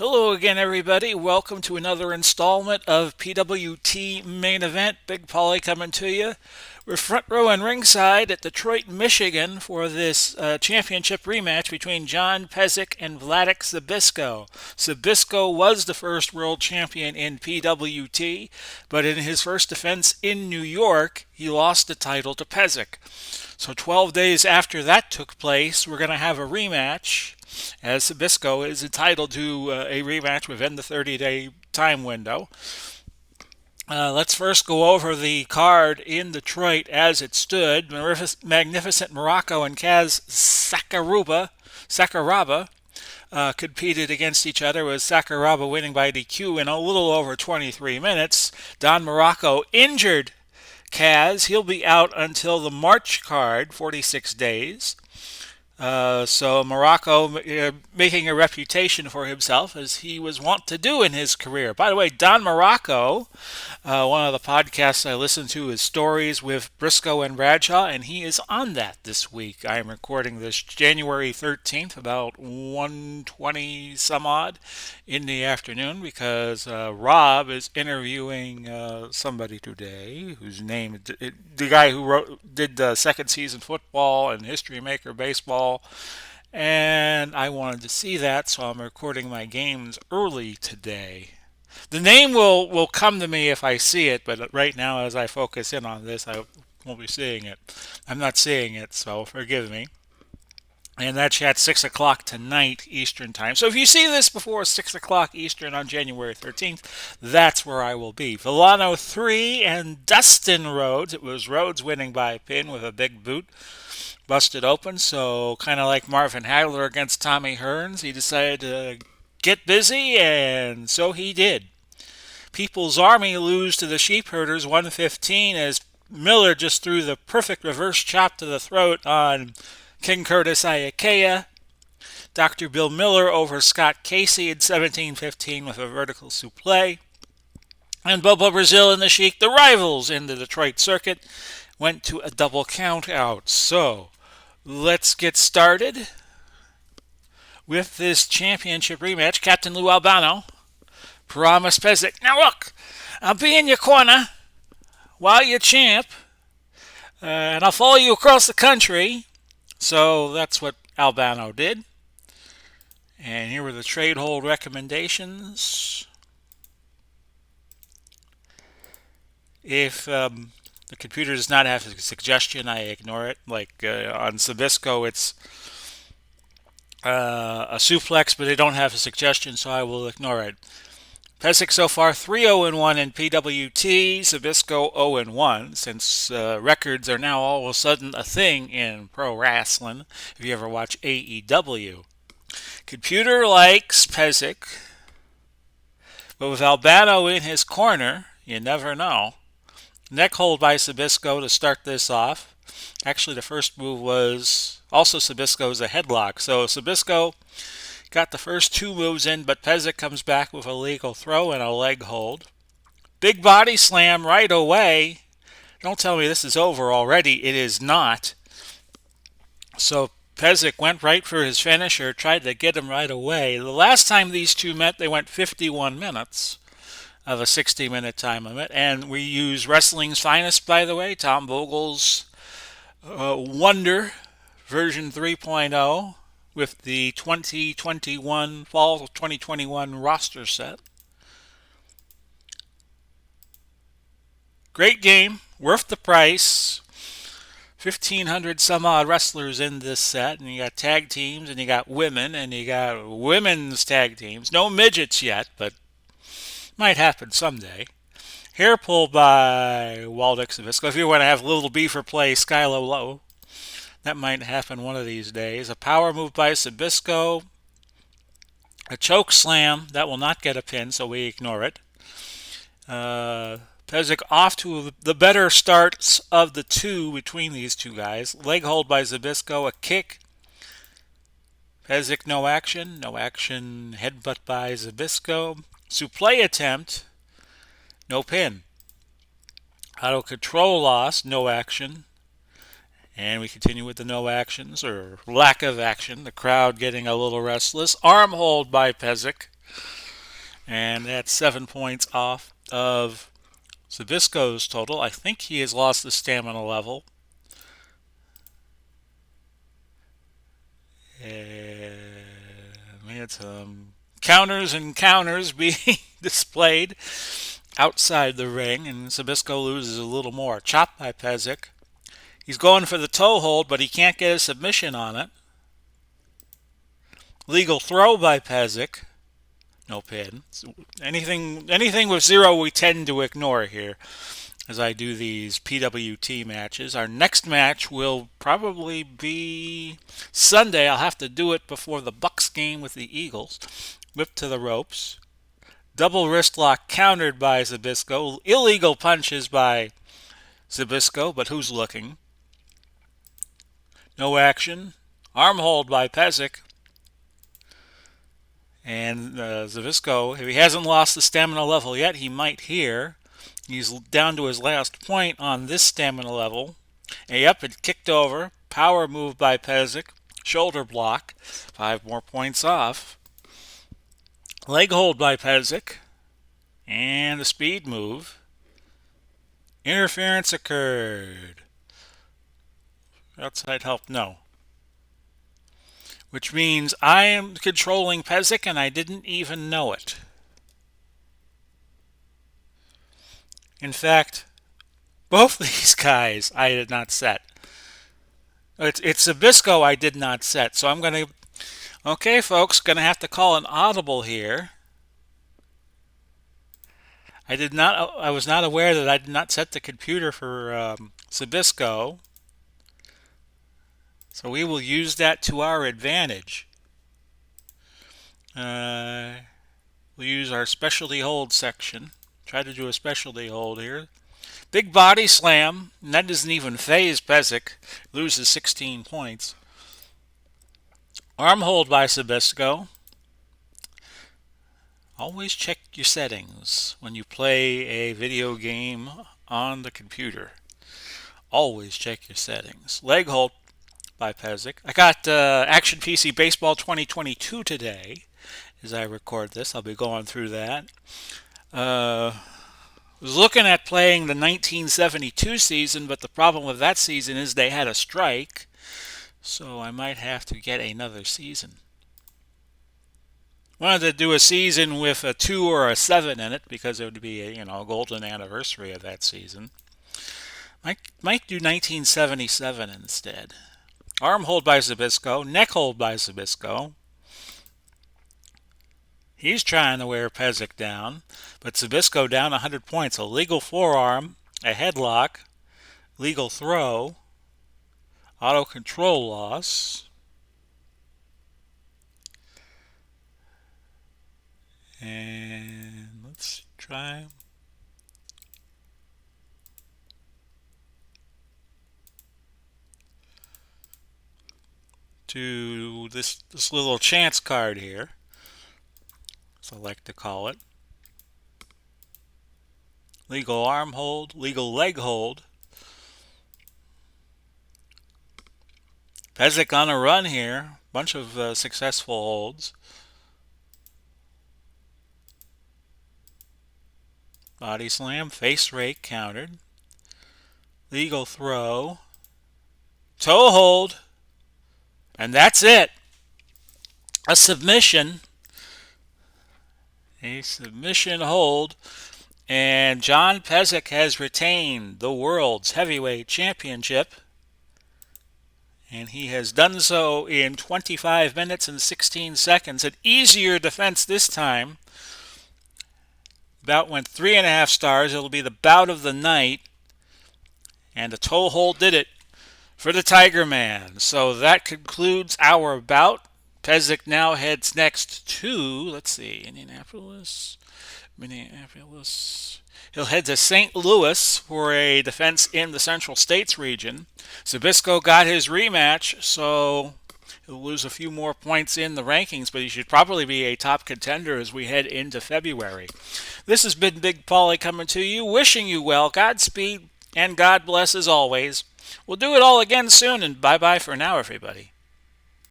Hello again, everybody. Welcome to another installment of PWT Main Event. Big Polly coming to you. We're front row and ringside at Detroit, Michigan for this championship rematch between John Pesek and Wladek-Zbyszko. Zbyszko was the first world champion in PWT, but in his first defense in New York, he lost the title to Pesek. So 12 days after that took place, we're going to have a rematch, as Zbyszko is entitled to a rematch within the 30-day time window. Let's first go over the card in Detroit as it stood. Magnificent Morocco and Kaz Sakuraba competed against each other, with Sakuraba winning by DQ in a little over 23 minutes. Don Morocco injured Kaz. He'll be out until the March card, 46 days. So Morocco making a reputation for himself, as he was wont to do in his career. By the way, Don Morocco, one of the podcasts I listen to is Stories with Briscoe and Bradshaw, and he is on that this week. I am recording this January 13th, about 1:20 some odd in the afternoon, because Rob is interviewing somebody today whose name, the guy who did the second season football and History Maker baseball, and I wanted to see that, so I'm recording my games early today. The name will come to me if I see it, but right now, as I focus in on this, I won't be seeing it. I'm not seeing it, so forgive me. And that's at 6 o'clock tonight Eastern Time. So if you see this before 6 o'clock Eastern on January 13th, that's where I will be. Villano 3 and Dustin Rhodes. It was Rhodes winning by pin with a big boot. Busted open, so kind of like Marvin Hagler against Tommy Hearns, he decided to get busy, and so he did. People's Army lose to the Sheepherders 115, as Miller just threw the perfect reverse chop to the throat on King Curtis Ayakea. Dr. Bill Miller over Scott Casey in 17-15 with a vertical suplex. And Bobo Brazil and the Sheik, the rivals in the Detroit circuit, went to a double count out. So let's get started with this championship rematch. Captain Lou Albano promised Pesek, "Now look, I'll be in your corner while you're champ, and I'll follow you across the country." So that's what Albano did. And here were the trade hold recommendations. If the computer does not have a suggestion, I ignore it. Like on Zbyszko, it's a suplex, but they don't have a suggestion, so I will ignore it. Pesek so far 3-0-1 in PWT, Zbyszko 0-1, since records are now all of a sudden a thing in pro wrestling, if you ever watch AEW. Computer likes Pesek, but with Albano in his corner, you never know. Neck hold by Zbyszko to start this off. Actually, the first move was also Zbyszko's a headlock, so Zbyszko got the first two moves in, but Pesek comes back with a legal throw and a leg hold. Big body slam right away. Don't tell me this is over already. It is not. So Pesek went right for his finisher, tried to get him right away. The last time these two met, they went 51 minutes of a 60-minute time limit. And we use Wrestling's Finest, by the way, Tom Vogel's Wonder version 3.0. with the 2021, fall 2021 roster set. Great game, worth the price. 1,500 some odd wrestlers in this set, and you got tag teams, and you got women, and you got women's tag teams. No midgets yet, but might happen someday. Hair pull by Wladek-Zbyszko. If you want to have Little Beaver play Skylo Low, that might happen one of these days. A power move by Zbyszko. A choke slam. That will not get a pin, so we ignore it. Pesek off to the better starts of the two between these two guys. Leg hold by Zbyszko. A kick. Pesek no action. No action. Headbutt by Zbyszko. Suplex attempt. No pin. Auto control loss. No action. And we continue with the no actions, or lack of action. The crowd getting a little restless. Arm hold by Pesek. And that's 7 points off of Zbyszko's total. I think he has lost the stamina level. And we had some counters and counters being displayed outside the ring, and Zbyszko loses a little more. Chopped by Pesek. He's going for the toe hold, but he can't get a submission on it. Legal throw by Pesek. No pin. Anything with zero we tend to ignore here as I do these PWT matches. Our next match will probably be Sunday. I'll have to do it before the Bucks game with the Eagles. Whip to the ropes. Double wrist lock countered by Zbyszko. Illegal punches by Zbyszko, but who's looking? No action. Arm hold by Pesek. And Zbyszko, if he hasn't lost the stamina level yet, he might here. He's down to his last point on this stamina level. And yep, it kicked over. Power move by Pesek. Shoulder block. 5 more points off. Leg hold by Pesek. And the speed move. Interference occurred. Outside help, no. Which means I am controlling Pesek and I didn't even know it. In fact, both these guys I did not set. It's Zbyszko I did not set. So I'm going to... Okay, folks, going to have to call an audible here. I was not aware that I did not set the computer for Zbyszko. So we will use that to our advantage. We'll use our specialty hold section. Try to do a specialty hold here. Big body slam. And that doesn't even phase Pesek. Loses 16 points. Arm hold by Zbyszko. Always check your settings when you play a video game on the computer. Always check your settings. Leg hold by Pesek. I got Action PC Baseball 2022 today as I record this. I'll be going through that. Was looking at playing the 1972 season, but the problem with that season is they had a strike, so I might have to get another season. Wanted to do a season with a 2 or a 7 in it because it would be a golden anniversary of that season. Might do 1977 instead. Arm hold by Zbyszko, neck hold by Zbyszko. He's trying to wear Pesek down, but Zbyszko down 100 points. A legal forearm, a headlock, legal throw, auto control loss. And let's try. To this little chance card here, as I like to call it. Legal arm hold, legal leg hold. Pesek on a run here. Bunch of successful holds. Body slam, face rake countered. Legal throw. Toe hold. And that's it. A submission. A submission hold. And John Pesek has retained the World's Heavyweight Championship. And he has done so in 25 minutes and 16 seconds. An easier defense this time. Bout went 3.5 stars. It'll be the bout of the night. And the toe hold did it for the Tiger Man. So that concludes our bout. Pesek now heads next to, let's see, Minneapolis. He'll head to St. Louis for a defense in the Central States region. Zbyszko got his rematch, so he'll lose a few more points in the rankings, but he should probably be a top contender as we head into February. This has been Big Paulie coming to you, wishing you well, Godspeed, and God bless as always. We'll do it all again soon, and bye-bye for now, everybody.